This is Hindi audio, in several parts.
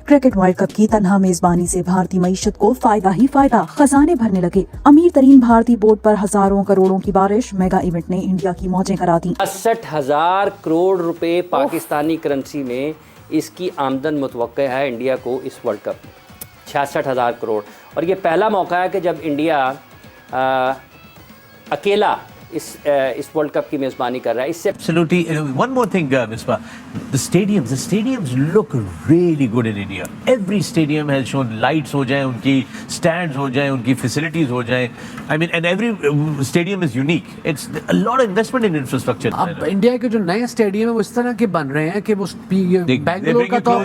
क्रिकेट वर्ल्ड कप की तन्हा मेजबानी से भारतीय मईशत को फायदा ही फायदा, खजाने भरने लगे। अमीर तरीन भारतीय बोर्ड पर हजारों करोड़ों की बारिश, मेगा इवेंट ने इंडिया की मौजें करा दी। 60,000 करोड़ रुपए पाकिस्तानी करेंसी में इसकी आमदन मुतवक्के है इंडिया को इस वर्ल्ड कप में, 66,000 करोड़। और ये पहला मौका है कि जब इंडिया अकेला इस वर्ल्ड कप की मेजबानी कर रहा है। इससे Absolutely. One more thing, Misbah. The stadiums look really good in India. Every stadium has shown lights हो जाए, उनकी stands हो जाए, उनकी facilities हो जाए. I mean, and every stadium is unique. It's a lot of investment in infrastructure. अब इंडिया के जो नए स्टेडियम है वो इस तरह के बन रहे हैं कि वो बैंगलोर का तो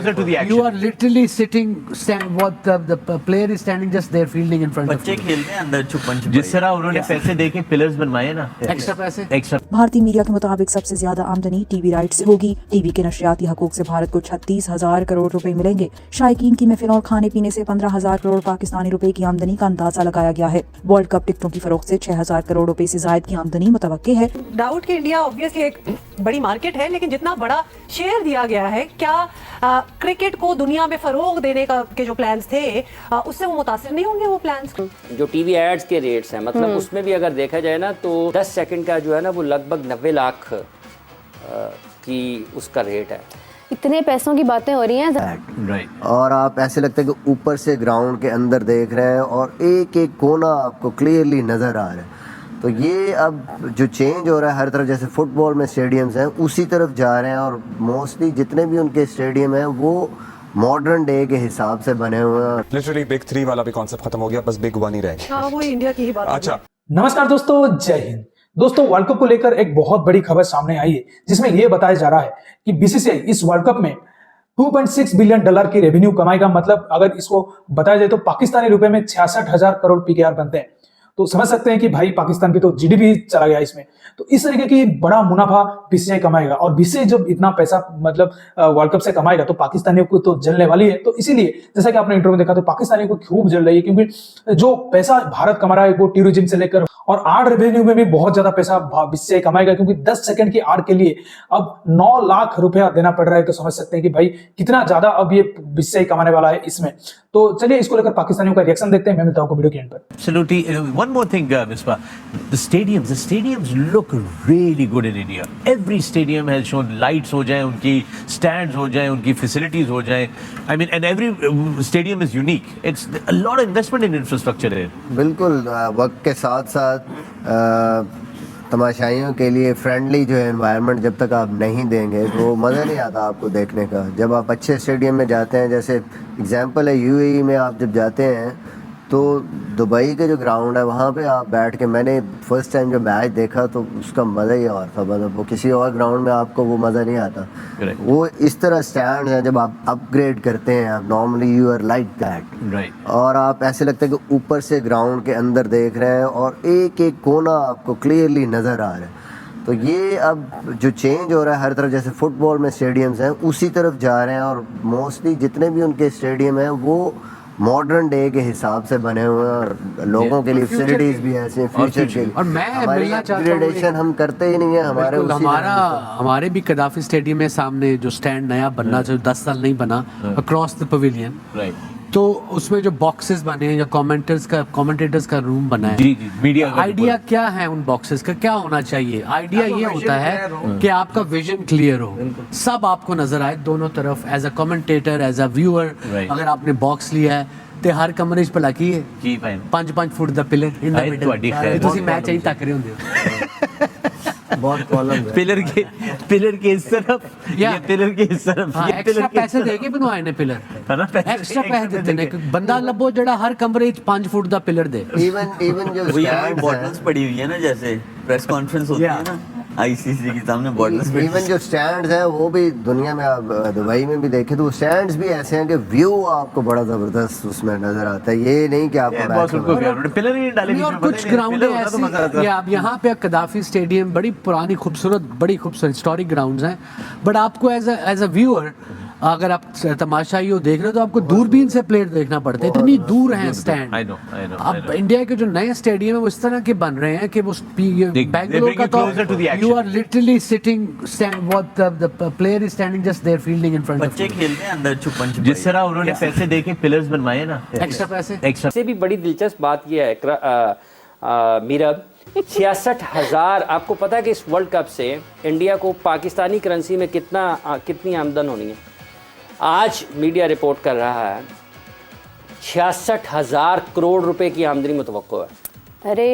you are literally sitting, what the player is standing just there fielding in front of बच्चे खेलते हैं अंदर छुपन जिस तरह उन्होंने पैसे देके पिलर्स बनवाए ना, एक्स्ट्रा पैसे एक्स्ट्रा। भारतीय मीडिया के मुताबिक सबसे ज्यादा आमदनी टीवी राइट से होगी। टीवी के नशरियाती हकूक से भारत को 36,000 करोड़ रुपए मिलेंगे। शायकीन की महफिल और खाने पीने से 15,000 करोड़ पाकिस्तानी रुपए की आमदनी का अंदाजा लगाया गया है। वर्ल्ड कप टिकटों की फरोख्त से 6,000 करोड़ रुपए से जायद की आमदनी मुतवक्के है। डाउट कि इंडिया ऑब्वियसली एक बड़ी मार्केट है, लेकिन जितना बड़ा शेयर दिया गया है, क्या क्रिकेट को दुनिया में फरोग देने के जो प्लान्स थे उससे वो मुतासिर नहीं होंगे? वो प्लान्स जो टीवी एड्स के रेट्स हैं, मतलब उसमें भी अगर देखा जाए ना तो 10 सेकंड का जो है ना वो लगभग 90 लाख की उसका रेट है। इतने पैसों की बातें हो रही हैं। राइट। और आप ऐसे लगता है कि ऊपर से ग्राउंड के अंदर देख रहे हैं और एक एक कोना आपको क्लियरली नज़र आ रहा है। तो ये अब जो चेंज हो रहा है हर तरफ, जैसे फुटबॉल में स्टेडियम्स हैं उसी तरफ जा रहे हैं, और मोस्टली जितने भी उनके स्टेडियम हैं वो मॉडर्न डे के हिसाब से बने हुए हैं। लिटरली बिग 3 वाला भी कॉन्सेप्ट खत्म हो गया, बस बिग 1 ही रह गया। वो इंडिया की ही बात। अच्छा, नमस्कार दोस्तों, जय हिंद। दोस्तों, वर्ल्ड कप को लेकर एक बहुत बड़ी खबर सामने आई है जिसमें यह बताया जा रहा है कि बीसीसीआई इस वर्ल्ड कप में $2.6 बिलियन की रेवेन्यू कमाएगा। मतलब अगर इसको बताया जाए तो पाकिस्तानी रुपए में 66,000 करोड़ पीकेआर बनते हैं। तो समझ सकते हैं कि भाई पाकिस्तान की तो जीडीपी चला गया इसमें। तो इस तरीके की बड़ा मुनाफा बीसीसीआई कमाएगा, और बीसीसीआई जब इतना पैसा मतलब वर्ल्ड कप से कमाएगा तो पाकिस्तानियों को तो जलने वाली है। तो इसीलिए जैसा कि आपने इंट्रो में देखा तो पाकिस्तानियों को खूब जल रही है, क्योंकि जो पैसा भारत कमा रहा है वो टूरिज्म से लेकर और आर्ट रेवेन्यू में भी बहुत ज्यादा पैसा बीसीसीआई कमाएगा, क्योंकि 10 सेकंड की आर्ट के लिए अब 9 लाख रुपया देना पड़ रहा है। तो समझ सकते हैं कि भाई कितना ज्यादा अब ये बीसीसीआई कमाने वाला है इसमें। तो चलिए इसको लेकर पाकिस्तानियों का रिएक्शन देखते हैं। मैं मिलता हूं आपको वीडियो के एंड पर। Absolutely. One more thing, Misbah. The stadiums look really good in India. Every stadium has shown lights हो जाए, उनकी stands हो जाए, उनकी facilities हो जाए. I mean, and every stadium is unique. It's a lot of investment in infrastructure there. बिल्कुल वक्त के साथ साथ तमाशाइयों के लिए फ्रेंडली जो है एनवायरनमेंट जब तक आप नहीं देंगे तो मज़ा नहीं आता आपको देखने का। जब आप अच्छे स्टेडियम में जाते हैं, जैसे एग्जांपल है यूएई में आप जब जाते हैं तो दुबई के जो ग्राउंड है वहाँ पे आप बैठ के, मैंने फर्स्ट टाइम जब मैच देखा तो उसका मज़ा ही और था। मतलब वो किसी और ग्राउंड में आपको वो मज़ा नहीं आता। वो इस तरह स्टैंड हैं, जब आप अपग्रेड करते हैं आप normally you are like that, right. और आप ऐसे लगता है कि ऊपर से ग्राउंड के अंदर देख रहे हैं और एक एक कोना आपको क्लियरली नज़र आ रहा है। तो ये अब जो चेंज हो रहा है हर तरफ, जैसे फुटबॉल में स्टेडियम्स हैं उसी तरफ जा रहे हैं, और मोस्टली जितने भी उनके स्टेडियम हैं वो मॉडर्न डे के हिसाब से बने हुए हैं, और लोगों के लिए फैसिलिटीज भी ऐसे हैं फ्यूचर के लिए। और मैं मिलना चाहता हूं, अपग्रेडेशन हम करते ही नहीं है हमारे भी कदाफी स्टेडियम में सामने जो स्टैंड नया बनना चाहिए, 10 साल नहीं बना, अक्रॉस द पवेलियन, राइट। तो उसमें जो बॉक्सेस बने हैं या कमेंटेटर्स का रूम बना है। जी, मीडिया आइडिया क्या है उन बॉक्सेस का, क्या होना चाहिए? आइडिया ये होता है कि आपका विजन क्लियर हो, सब आपको नजर आए दोनों तरफ, as a commentator, as a viewer. अगर आपने बॉक्स लिया है ਤੇ ਹਰ ਕਮਰੇ 'ਚ ਭਲਾ ਕੀ ਹੈ? 5 ਫੁੱਟ ਦਾ ਪਿਲਰ ਇਨ ਦਾ ਮਿਡਲ। ਤੁਸੀਂ ਮੈਚ ਆਈ ਤੱਕ ਰਹੇ ਹੁੰਦੇ ਹੋ। बहुत कॉलम पिलर के इस तरफ या पिलर के इस तरफ, ये पिलर के पैसे देके बनवाए ने पिलर, है ना? एक्स्ट्रा पैसे देते ने। बंदा लभो जेड़ा हर कमरे 'ਚ 5 फुट दा पिलर दे। इवन जो बॉटल्स पड़ी हुई है ना, जैसे प्रेस कॉन्फ्रेंस होती है ना आईसीसी के सामने बॉटल्स पड़ी। इवन जो स्टैंड्स हैं वो भी दुनिया में, आप दुबई में भी देखे तो स्टैंड्स भी ऐसे हैं कि व्यू आपको बड़ा जबरदस्त उसमें नजर आता है। ये नहीं कि आपको पिलर ही डाले। और कुछ ग्राउंड ऐसे, आप यहाँ पे कदाफी स्टेडियम बड़ी पुरानी खूबसूरत हिस्टोरिक ग्राउंड्स हैं, बट आपको एज अ व्यूअर अगर आप तमाशाइयों देख रहे हो तो आपको दूरबीन से प्लेयर देखना पड़ता है, इतनी दूर है stand. I know, I know, I अब know. इंडिया के जो नए स्टेडियम है वो इस तरह के बन रहे हैं कि वो बैंगलोर bring का you closer to the तो action. You are literally sitting what the player is standing just there fielding in front of बच्चे खेलते हैं अंदर छुपन छुपाई। जिस तरह उन्होंने पैसे दे के पिलर्स बनवाए ना, एक्स्ट्रा पैसे। एक्स्ट्रा से भी बड़ी दिलचस्प बात यह है मीरब, 66,000, आपको पता है कि इस वर्ल्ड कप से इंडिया को पाकिस्तानी करेंसी में कितनी आमदन होनी है? आज मीडिया रिपोर्ट कर रहा है 66,000 करोड़ रुपए की आमदनी मुतवक्को है। अरे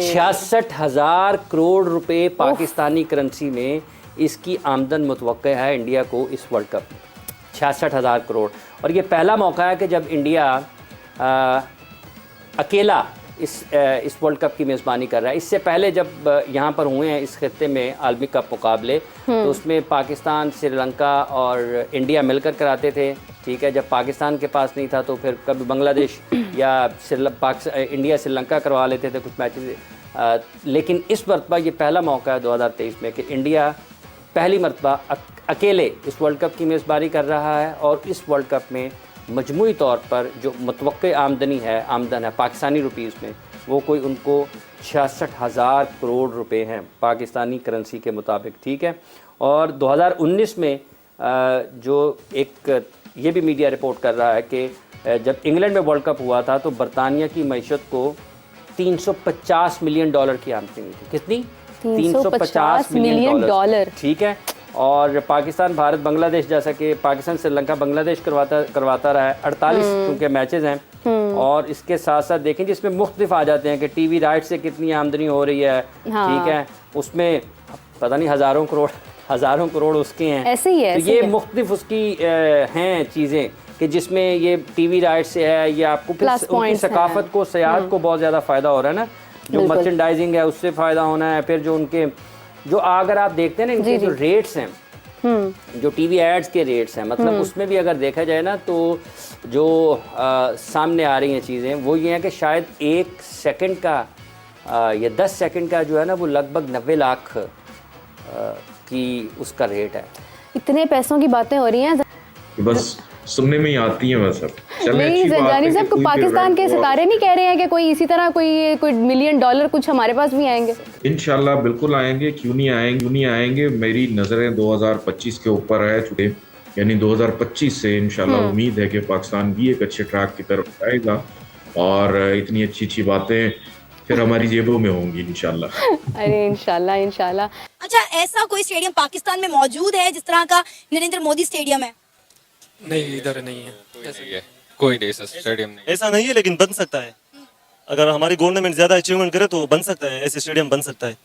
66,000 करोड़ रुपए पाकिस्तानी करेंसी में इसकी आमदन मुतवक्का है इंडिया को इस वर्ल्ड कप में, 66,000 करोड़। और ये पहला मौका है कि जब इंडिया अकेला इस वर्ल्ड कप की मेज़बानी कर रहा है। इससे पहले जब यहाँ पर हुए हैं इस खित्ते में आलमी कप मुकाबले, तो उसमें पाकिस्तान, श्रीलंका और इंडिया मिलकर कराते थे, ठीक है। जब पाकिस्तान के पास नहीं था तो फिर कभी बांग्लादेश या इंडिया श्रीलंका करवा लेते थे कुछ मैचेस। लेकिन इस मरतबा ये पहला मौका है 2023 में कि इंडिया पहली मरतबा अकेले इस वर्ल्ड कप की मेज़बानी कर रहा है। और इस वर्ल्ड कप में मजमूई तौर पर जो मुतवक्के आमदन है पाकिस्तानी रुपीज़ में, वो कोई उनको 66,000 करोड़ रुपए हैं पाकिस्तानी करेंसी के मुताबिक, ठीक है। और 2019 में जो एक ये भी मीडिया रिपोर्ट कर रहा है कि जब इंग्लैंड में वर्ल्ड कप हुआ था तो बरतानिया की मईशत को $350 मिलियन की आमदनी थी। कितनी? 350 मिलियन डॉलर, ठीक है। और पाकिस्तान, भारत, बांग्लादेश, जैसा कि पाकिस्तान, श्रीलंका, बांग्लादेश करवाता रहा है। 48 उनके मैचेस हैं। और इसके साथ साथ देखें जिसमें मुख्तलिफ आ जाते हैं कि टीवी राइट से कितनी आमदनी हो रही है, ठीक है। उसमें पता नहीं हज़ारों करोड़ उसके हैं। ऐसे ही है, तो ये मुख्तलिफ उसकी हैं चीज़ें कि जिसमें ये टीवी राइट से है, ये आपको उनकी सकाफत को, सयाहत को बहुत ज़्यादा फ़ायदा हो रहा है ना। जो मर्चेंडाइजिंग है उससे फ़ायदा होना है। फिर जो उनके अगर आप देखते हैं ना इनके जो रेट्स हैं, जो टीवी एड्स के रेट्स हैं, मतलब उसमें भी अगर देखा जाए ना तो जो सामने आ रही हैं चीज़ें वो ये हैं कि शायद 1 सेकंड का या 10 सेकंड का जो है ना वो लगभग 90 लाख की उसका रेट है। इतने पैसों की बातें हो रही हैं, बस सुनने में ही आती हैं बस। अब नहीं जानी साहब, पाकिस्तान के सितारे नहीं कह रहे हैं कि कोई इसी तरह कोई मिलियन डॉलर कुछ हमारे पास भी आएंगे? इंशाल्लाह बिल्कुल आएंगे, क्यों नहीं आएंगे। मेरी नज़रें 2025 के ऊपर है चुके, यानी 2025 से इंशाल्लाह उम्मीद है कि पाकिस्तान भी एक अच्छे ट्रैक की तरफ आएगा और इतनी अच्छी बातें फिर हमारी जेबों में होंगी इंशाल्लाह। अरे इंशाल्लाह। अच्छा, ऐसा कोई स्टेडियम पाकिस्तान में मौजूद है जिस तरह का नरेंद्र मोदी स्टेडियम है? नहीं, इधर नहीं है, कोई नहीं स्टेडियम नहीं। ऐसा नहीं है, लेकिन बन सकता है। अगर हमारी गवर्नमेंट ज्यादा अचीवमेंट करे तो बन सकता है, ऐसे स्टेडियम बन सकता है।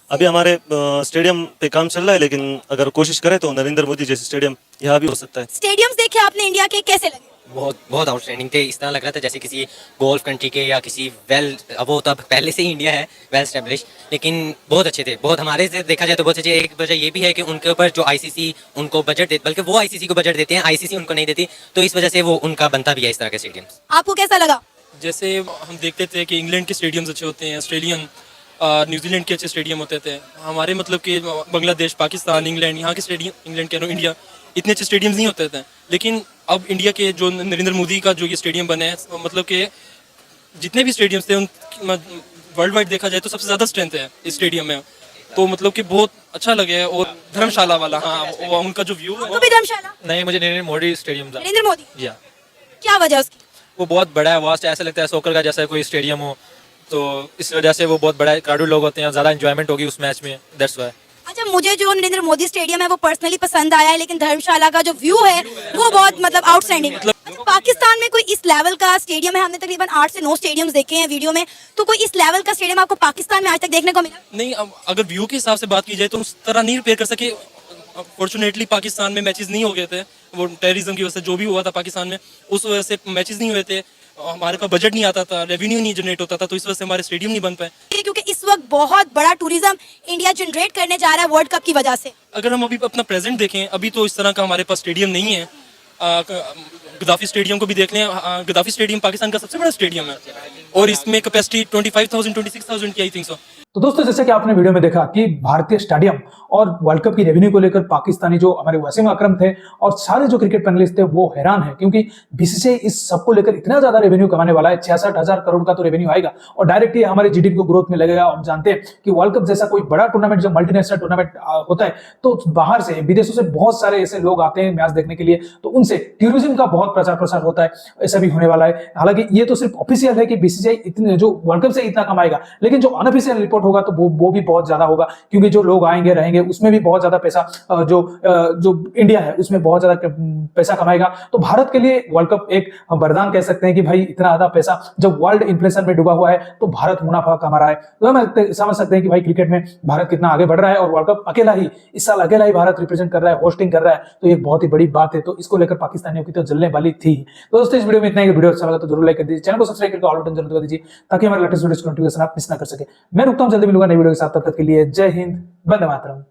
अभी हमारे स्टेडियम पे काम चल रहा है, लेकिन अगर कोशिश करें तो नरेंद्र मोदी जैसे स्टेडियम यहाँ भी हो सकता है। स्टेडियम्स देखे आपने इंडिया के, कैसे लगे? बहुत आउटस्टैंडिंग थे। इस तरह लग रहा था जैसे किसी गोल्फ कंट्री के या किसी वो तो अब पहले से ही इंडिया है वेल एस्टेब्लिश, लेकिन बहुत अच्छे थे। बहुत हमारे से देखा जाए तो बहुत अच्छे। एक वजह ये भी है कि उनके ऊपर जो आईसीसी उनको बजट देते, बल्कि वो आईसीसी को बजट देते हैं, आईसीसी उनको नहीं देती, तो इस वजह से वो उनका बनता भी है इस तरह के स्टेडियम। आपको कैसा लगा? जैसे हम देखते थे कि इंग्लैंड के स्टेडियम्स अच्छे होते हैं, ऑस्ट्रेलियन, न्यूजीलैंड के अच्छे स्टेडियम होते थे। हमारे मतलब कि बांग्लादेश, पाकिस्तान, इंग्लैंड, यहाँ के स्टेडियम, इंग्लैंड कह रहा हूँ, इंडिया, इतने अच्छे स्टेडियम्स नहीं होते थे। लेकिन अब इंडिया के जो नरेंद्र मोदी का जो ये स्टेडियम बने हैं, मतलब कि जितने भी स्टेडियम्स थे उन वर्ल्ड वाइड देखा जाए तो सबसे ज़्यादा स्ट्रेंथ है इस स्टेडियम में। तो मतलब कि बहुत अच्छा लगे। और धर्मशाला वाला, हाँ, वो उनका जो व्यू है। धर्मशाला नहीं, मुझे नरेंद्र मोदी स्टेडियम था। नरेंद्र मोदी, या क्या वजह उसकी? वो बहुत बड़ा है, वास्ट, ऐसा लगता है सोकर का जैसा कोई स्टेडियम हो, तो इस वजह से वो बहुत बड़ा है, क्राउडेड लोग होते हैं, ज़्यादा एंजॉयमेंट होगी उस मैच में, दैट्स व्हाई। अच्छा, मुझे जो नरेंद्र मोदी स्टेडियम है वो पर्सनली पसंद आया है, लेकिन धर्मशाला का जो व्यू है वो बहुत मतलब आउटस्टैंडिंग है। पाकिस्तान में कोई इस लेवल का स्टेडियम है? हमने तकरीबन 8 से 9 स्टेडियम्स देखे हैं वीडियो में, तो कोई इस लेवल का स्टेडियम आपको पाकिस्तान में आज तक देखने को मिला? नहीं, अगर व्यू के हिसाब से बात की जाए तो उस तरह नहीं रिपेयर कर सके। फॉर्चुनेटली पाकिस्तान में मैचेस नहीं हो गए थे, वो टेररिज्म की वजह से जो भी हुआ था पाकिस्तान में, उस वजह से मैचेस नहीं हुए थे। हमारे पास बजट नहीं आता था, रेवेन्यू नहीं जनरेट होता था, तो इस वजह से हमारे स्टेडियम नहीं बन पाए। क्योंकि इस वक्त बहुत बड़ा टूरिज्म इंडिया जनरेट करने जा रहा है वर्ल्ड कप की वजह से। अगर हम अभी अपना प्रेजेंट देखें, अभी तो इस तरह का हमारे पास स्टेडियम नहीं है। गद्दाफी स्टेडियम को भी देख लें, गद्दाफी स्टेडियम पाकिस्तान का सबसे बड़ा स्टेडियम है और इसमें कैपेसिटी 25,000 26,000 की आई थिंक सो। तो दोस्तों जैसे कि आपने वीडियो में देखा कि भारतीय स्टेडियम और वर्ल्ड कप की रेवेन्यू को लेकर पाकिस्तानी जो हमारे वसीम अकरम थे और सारे जो क्रिकेट पैनलिस्ट थे वो हैरान है, क्योंकि बीसीसीआई इस सबको लेकर इतना ज्यादा रेवेन्यू कमाने वाला है। 66,000 करोड़ का तो रेवेन्यू आएगा और डायरेक्ट ये हमारे जीडीपी को ग्रोथ में लगेगा। हम जानते हैं कि वर्ल्ड कप जैसा कोई बड़ा टूर्नामेंट, जो मल्टीनेशनल टूर्नामेंट होता है, तो बाहर से विदेशों से बहुत सारे ऐसे लोग आते हैं मैच देखने के लिए, तो उनसे टूरिज्म का बहुत प्रचार प्रसार होता है। ऐसा भी होने वाला है। हालांकि ये तो सिर्फ ऑफिशियल है कि बीसीसीआई इतने जो वर्ल्ड कप से इतना कमाएगा, लेकिन जो अनऑफिशियल रिपोर्ट होगा तो वो भी बहुत ज्यादा होगा, क्योंकि जो लोग आएंगे रहेंगे उसमें भी बहुत ज्यादा पैसा, जो इंडिया है उसमें बहुत ज्यादा पैसा कमाएगा। तो भारत के लिए वर्ल्ड कप एक वरदान कह सकते हैं कि भाई इतना ज्यादा पैसा जब वर्ल्ड इन्फ्लेशन में डूबा हुआ है तो भारत मुनाफा कमा रहा है। तो हम समझ सकते हैं कि भाई क्रिकेट में भारत कितना आगे बढ़ रहा है और वर्ल्ड कप अकेला ही इस साल अकेला ही भारत रिप्रेजेंट कर रहा है, होस्टिंग कर रहा है, तो ये बहुत ही बड़ी बात है। तो इसको लेकर पाकिस्तानियों की तो जलने वाली थी। तो दोस्तों इस वीडियो में इतना ही। वीडियो अच्छा लगा तो जरूर लाइक कर दीजिए, चैनल को सब्सक्राइब करके ऑल बटन जरूर दबा दीजिए ताकि हमारे लेटेस्ट वीडियोस की नोटिफिकेशन आप मिस ना कर सके। मैं रुकता हूं जल्दी मिलूंगा नई वीडियो के साथ, तब तक के लिए जय हिंद, वंदे मातरम।